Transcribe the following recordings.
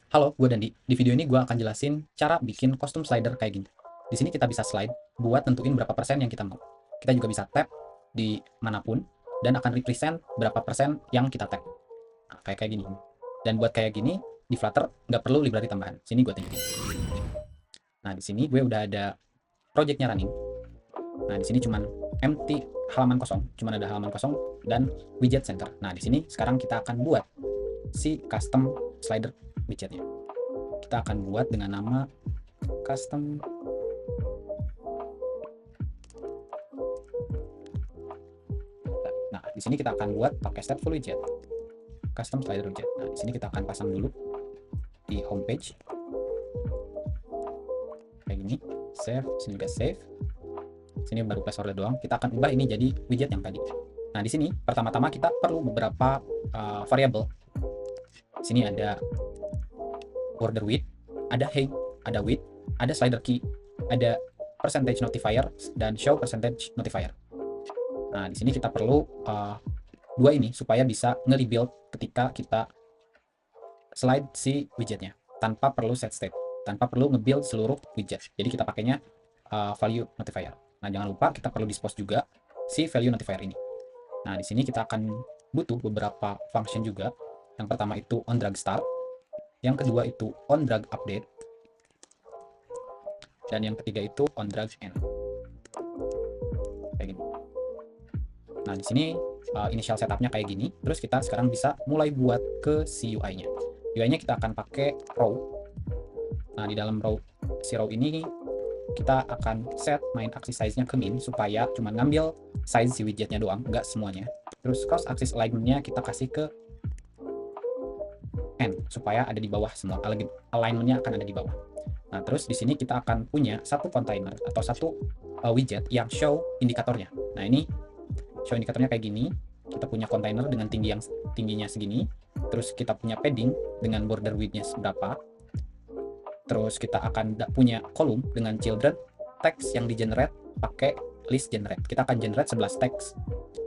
Halo, gue Dandi. Di video ini gue akan jelasin cara bikin kostum slider kayak gini. Di sini kita bisa slide buat tentuin berapa persen yang kita mau. Kita juga bisa tap di manapun dan akan represent berapa persen yang kita tap. Nah, kayak gini. Dan buat kayak gini di Flutter nggak perlu library tambahan. Sini gue tunjukin. Nah, di sini gue udah ada projectnya running. Nah, di sini cuman empty halaman kosong, cuman ada halaman kosong dan widget center. Nah, di sini sekarang kita akan buat si custom slider widgetnya. Kita akan buat dengan nama custom. Nah, di sini kita akan buat pakai stateful widget, custom slider widget. Nah, di sini kita akan pasang dulu di homepage kayak gini. Save, sini juga save. Sini baru placeholder doang. Kita akan ubah ini jadi widget yang tadi. Nah, di sini pertama-tama kita perlu beberapa variabel. Di sini ada border width, ada height, ada width, ada slider key, ada percentage notifier dan show percentage notifier. Nah, di sini kita perlu dua ini supaya bisa nge-rebuild ketika kita slide si widgetnya tanpa perlu set state, tanpa perlu nge-build seluruh widget. Jadi kita pakainya value notifier. Nah, jangan lupa kita perlu dispose juga si value notifier ini. Nah, di sini kita akan butuh beberapa function juga. Yang pertama itu on drag start, yang kedua itu on drag update, dan yang ketiga itu on drag end. Kayak gini. Nah, di sini initial setupnya kayak gini. Terus kita sekarang bisa mulai buat ke si UI-nya. UI-nya kita akan pakai row. Nah, di dalam row si row ini kita akan set main axis size-nya ke min supaya cuma ngambil size si widgetnya doang, nggak semuanya. Terus cross axis alignment-nya kita kasih ke n supaya ada di bawah semua. Alignment-nya akan ada di bawah. Nah, terus di sini kita akan punya satu container atau satu widget yang show indikatornya. Nah, ini show indikatornya kayak gini. Kita punya container dengan tingginya segini. Terus kita punya padding dengan border width-nya seberapa. Terus kita akan punya kolom dengan children text yang di generate pakai list generate. Kita akan generate 11 teks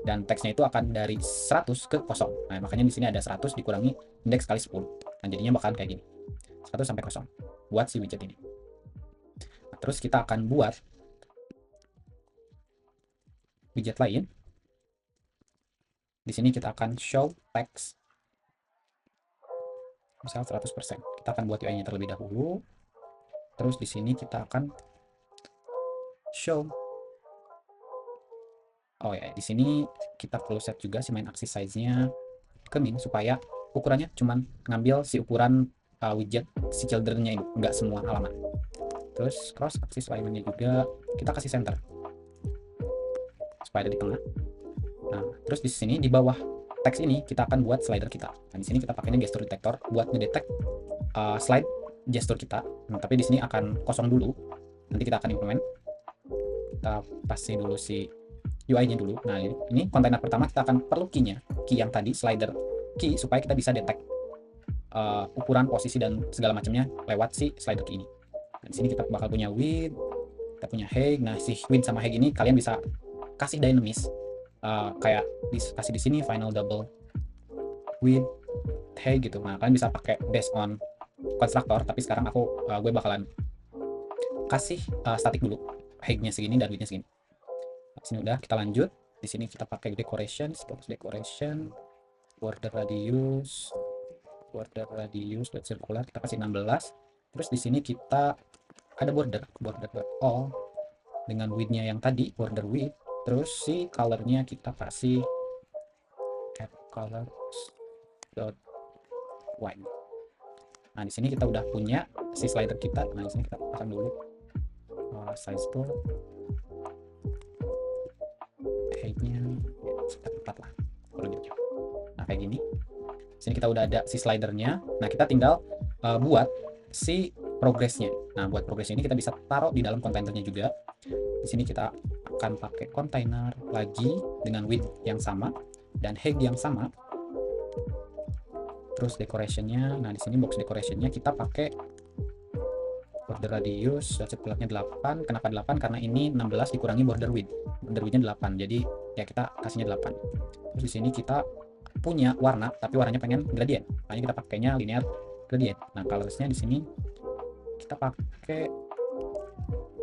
dan teksnya itu akan dari 100 ke kosong. Nah, makanya di sini ada 100 dikurangi indeks kali 10. Nah, jadinya bakalan kayak gini. 100 sampai kosong buat si widget ini. Nah, terus kita akan buat widget lain. Di sini kita akan show text misal 100%. Kita akan buat UI-nya terlebih dahulu. Terus di sini kita akan show. Oh ya, di sini kita perlu set juga si main axis size-nya ke min supaya ukurannya cuman ngambil si ukuran widget si children-nya ini, enggak semua halaman. Terus cross axis alignment-nya juga kita kasih center supaya ada di tengah. Nah, terus di sini di bawah teks ini kita akan buat slider kita. Nah, di sini kita pakainya gesture detector buat ngedetect slide gesture kita. Nah, tapi di sini akan kosong dulu. Nanti kita akan implement. Kita pasti dulu si UI-nya dulu. Nah, ini kontainer pertama kita akan perlu key-nya. Key yang tadi slider key supaya kita bisa detect ukuran, posisi dan segala macamnya lewat si slider key ini. Nah, di sini kita bakal punya width, kita punya height. Nah, si width sama height ini kalian bisa kasih dynamis. Kayak kasih di sini final double width height gitu. Nah, kalian bisa pakai based on konstruktor, tapi sekarang gue bakalan kasih static dulu. Height-nya segini dan width-nya segini. Nah, sini udah, kita lanjut. Di sini kita pakai decoration, box decoration, border radius, let's circular, kita kasih 16. Terus di sini kita ada border all dengan width-nya yang tadi, border width. Terus si color-nya kita kasih add colors dot white. Nah, di sini kita udah punya si slider kita. Nah, di sini kita pasang dulu size bar, height-nya sekitar 4 lah kalau gitu. Nah, kayak gini. Di sini kita udah ada si slidernya. Nah, kita tinggal buat si progress-nya. Nah, buat progress ini kita bisa taruh di dalam kontainernya juga. Di sini kita akan pakai kontainer lagi dengan width yang sama dan height yang sama. Terus decoration-nya, nah di sini box decoration-nya kita pakai border radius, circularnya 8. Kenapa 8? Karena ini 16 dikurangi border width. Border width-nya 8. Jadi ya kita kasihnya 8. Terus di sini kita punya warna, tapi warnanya pengen gradient. Makanya kita pakainya linear gradient. Nah, colorsnya di sini kita pakai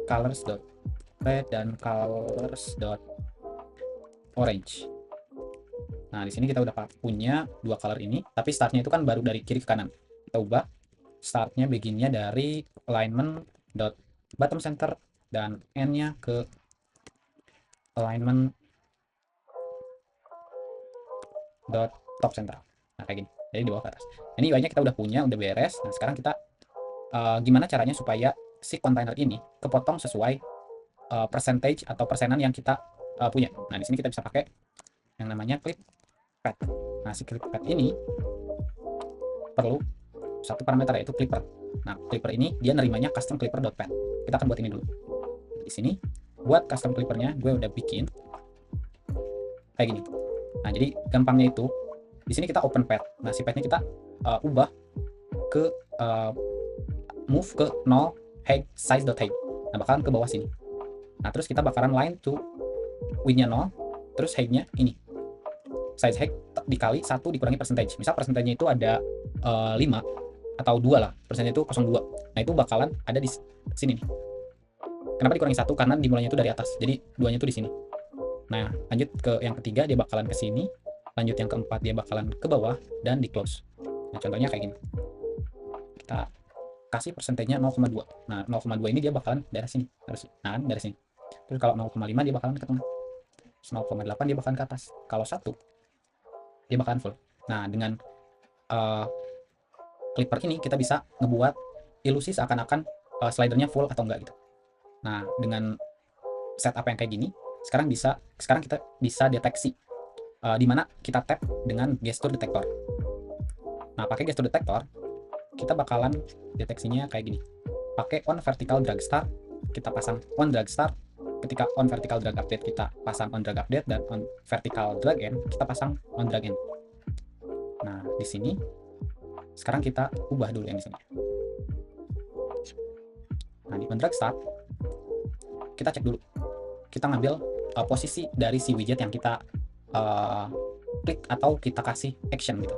colors dot red dan colors dot orange. Nah, di sini kita udah punya dua color ini, tapi startnya itu kan baru dari kiri ke kanan. Kita ubah startnya, beginnya dari alignment dot bottom center dan end-nya ke alignment dot top center. Nah, kayak gini. Jadi di bawah ke atas. Ini UI-nya kita udah punya, udah beres. Nah, sekarang kita gimana caranya supaya si kontainer ini kepotong sesuai percentage atau persenan yang kita punya. Nah, di sini kita bisa pakai yang namanya clip pad. Nah, si clip pad ini perlu satu parameter, yaitu clipper. Nah, clipper ini dia nerimanya custom clipper.pad. Kita akan buat ini dulu. Di sini buat custom clippernya gue udah bikin kayak gini. Nah, jadi gampangnya itu di sini kita open pad. Nah, si padnya kita ubah ke move ke 0 height size.height. Nah, bakalan ke bawah sini. Nah, terus kita bakalan line to width-nya 0, terus height-nya ini. Size height dikali 1 dikurangi percentage. Misal percentage-nya itu ada 5 atau 2 lah. Persennya itu 0,2. Nah, itu bakalan ada di sini nih. Kenapa dikurangi 1? Karena dimulainya itu dari atas. Jadi 2-nya itu di sini. Nah, lanjut ke yang ketiga, dia bakalan ke sini. Lanjut yang keempat, dia bakalan ke bawah dan di close. Nah, contohnya kayak gini. Kita kasih persentasenya 0,2. Nah, 0,2 ini dia bakalan dari sini. Nah, dari sini. Terus kalau 0,5 dia bakalan ke tengah. 0,8 dia bakalan ke atas. Kalau 1 dia bakalan full. Nah, dengan clipper ini kita bisa ngebuat ilusi seakan-akan slidernya full atau enggak gitu. Nah, dengan setup yang kayak gini, sekarang kita bisa deteksi di mana kita tap dengan gesture detector. Nah, pakai gesture detector kita bakalan deteksinya kayak gini. Pakai on vertical drag start, kita pasang on drag start. Ketika on vertical drag update kita pasang on drag update, dan on vertical drag end kita pasang on drag end. Nah, di sini sekarang kita ubah dulu yang di sini. Nah, di on drag start kita cek dulu. Kita ngambil posisi dari si widget yang kita klik atau kita kasih action gitu.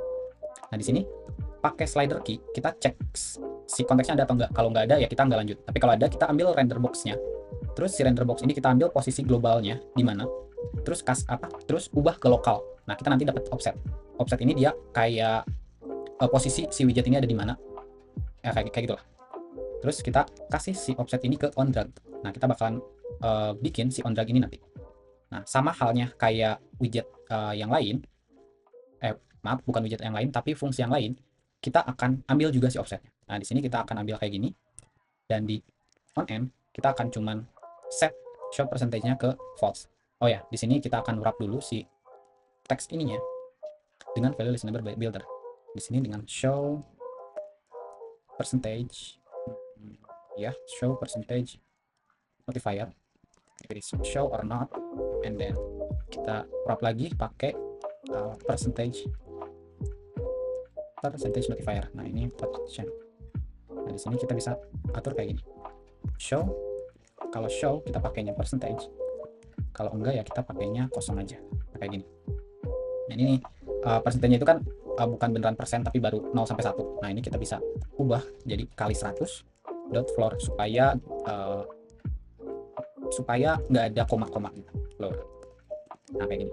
Nah, di sini pakai slider key kita cek si konteksnya ada atau enggak. Kalau nggak ada ya kita nggak lanjut. Tapi kalau ada kita ambil render box-nya. Terus si render box ini kita ambil posisi globalnya di mana. Terus terus ubah ke lokal. Nah, kita nanti dapat offset. Offset ini dia kayak posisi si widget ini ada di mana. Ya kayak gitulah. Terus kita kasih si offset ini ke on drag. Nah, kita bakalan bikin si on drag ini nanti. Nah, sama halnya kayak widget yang lain. Maaf, bukan widget yang lain, tapi fungsi yang lain. Kita akan ambil juga si offsetnya. Nah, di sini kita akan ambil kayak gini. Dan di on end, kita akan cuman set show percentage-nya ke false. Oh ya, di sini kita akan wrap dulu si teks ininya dengan value listener builder. Di sini dengan show percentage, ya, show percentage notifier. If it is show or not, and then kita wrap lagi pakai percentage notifier. Nah, ini position. Nah, di sini kita bisa atur kayak gini. Show, kalau show kita pakainya percentage. Kalau enggak ya kita pakainya kosong aja. Nah, kayak gini. Nah, ini persentasenya itu kan bukan beneran persen tapi baru 0 sampai 1. Nah, ini kita bisa ubah jadi kali 100 dot floor supaya nggak ada koma-koma gitu. Floor. Nah, kayak gini.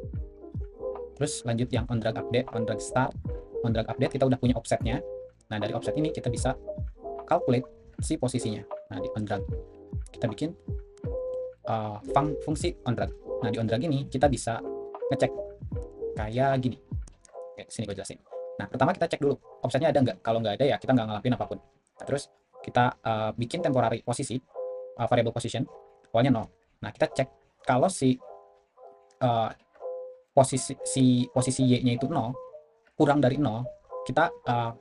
Terus lanjut yang on drag update, on drag start. On drag update kita udah punya offsetnya. Nah, dari offset ini kita bisa calculate si posisinya. Nah, di on drag kita bikin fungsi on drag. Nah, di on drag ini kita bisa ngecek kayak gini. Oke, sini gue jelasin. Nah, pertama kita cek dulu offsetnya ada nggak. Kalau nggak ada ya kita nggak ngelakuin apapun. Nah, terus kita bikin temporary posisi, variable position, awalnya 0. Nah, kita cek kalau si posisi Y-nya itu 0, kurang dari 0, kita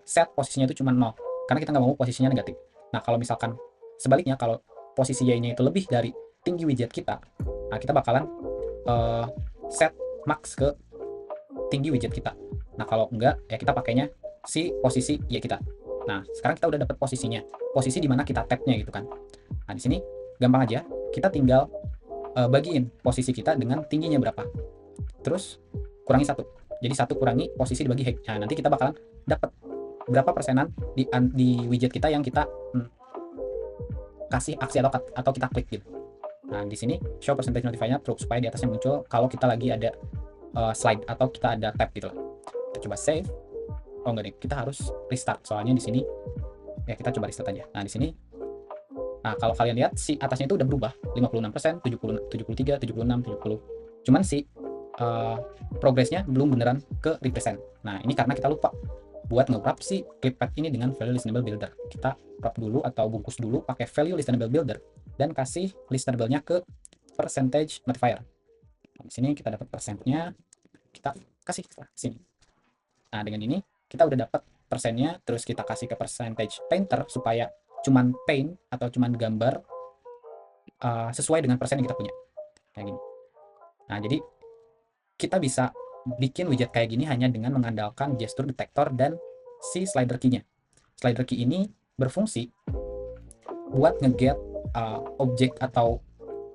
set posisinya itu cuma 0, karena kita nggak mau posisinya negatif. Nah, kalau misalkan sebaliknya, kalau posisi Y-nya itu lebih dari tinggi widget kita, nah kita bakalan set max ke tinggi widget kita. Nah, kalau enggak ya kita pakainya si posisi Y kita. Nah, sekarang kita udah dapat posisinya, posisi di mana kita tap-nya gitu kan. Nah, di sini gampang aja, kita tinggal bagiin posisi kita dengan tingginya berapa, terus kurangi 1. Jadi 1 kurangi posisi dibagi height. Nah, nanti kita bakalan dapat berapa persenan di widget kita yang kita kasih aksi atau kita klik gitu. Nah, di sini show percentage notify-nya true supaya di atasnya muncul kalau kita lagi ada slide atau kita ada tab gitu loh. Kita coba save. Oh enggak nih, kita harus restart soalnya di sini ya, kita coba restart aja. Nah, di sini nah kalau kalian lihat si atasnya itu udah berubah 56%, 70, 73, 76, 70. Cuman si progresnya belum beneran ke represent. Nah, ini karena kita lupa buat nge-wrap si clipart ini dengan value listenable builder. Kita wrap dulu atau bungkus dulu pakai value listenable builder dan kasih listenable-nya ke percentage notifier. Nah, di sini kita dapat persennya, kita kasih ke sini. Nah, dengan ini kita udah dapat persennya, terus kita kasih ke percentage painter supaya cuman paint atau cuman gambar sesuai dengan persen yang kita punya. Kayak gini. Nah, jadi kita bisa bikin widget kayak gini hanya dengan mengandalkan gesture detector dan si slider key-nya. Slider key ini berfungsi buat nge-get objek atau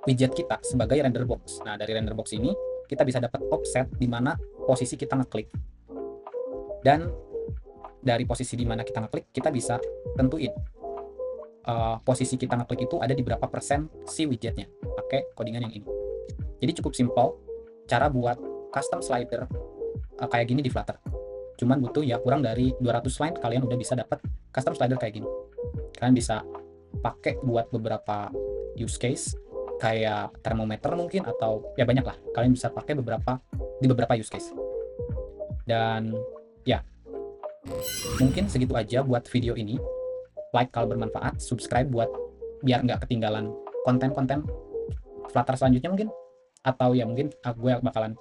widget kita sebagai render box. Nah, dari render box ini kita bisa dapat offset di mana posisi kita ngeklik. Dan dari posisi di mana kita ngeklik, kita bisa tentuin posisi kita ngeklik itu ada di berapa persen si widgetnya pakai codingan yang ini. Jadi cukup simpel cara buat custom slider kayak gini di Flutter. Cuman butuh ya kurang dari 200 line kalian udah bisa dapat custom slider kayak gini. Kalian bisa pakai buat beberapa use case kayak termometer mungkin, atau ya banyak lah. Kalian bisa pakai di beberapa use case. Dan ya mungkin segitu aja buat video ini. Like kalau bermanfaat, subscribe buat biar nggak ketinggalan konten-konten Flutter selanjutnya mungkin, atau ya mungkin gue bakalan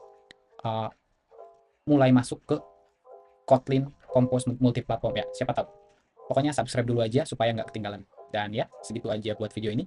mulai masuk ke Kotlin Compose multiplatform ya, siapa tahu. Pokoknya subscribe dulu aja supaya nggak ketinggalan. Dan ya segitu aja buat video ini.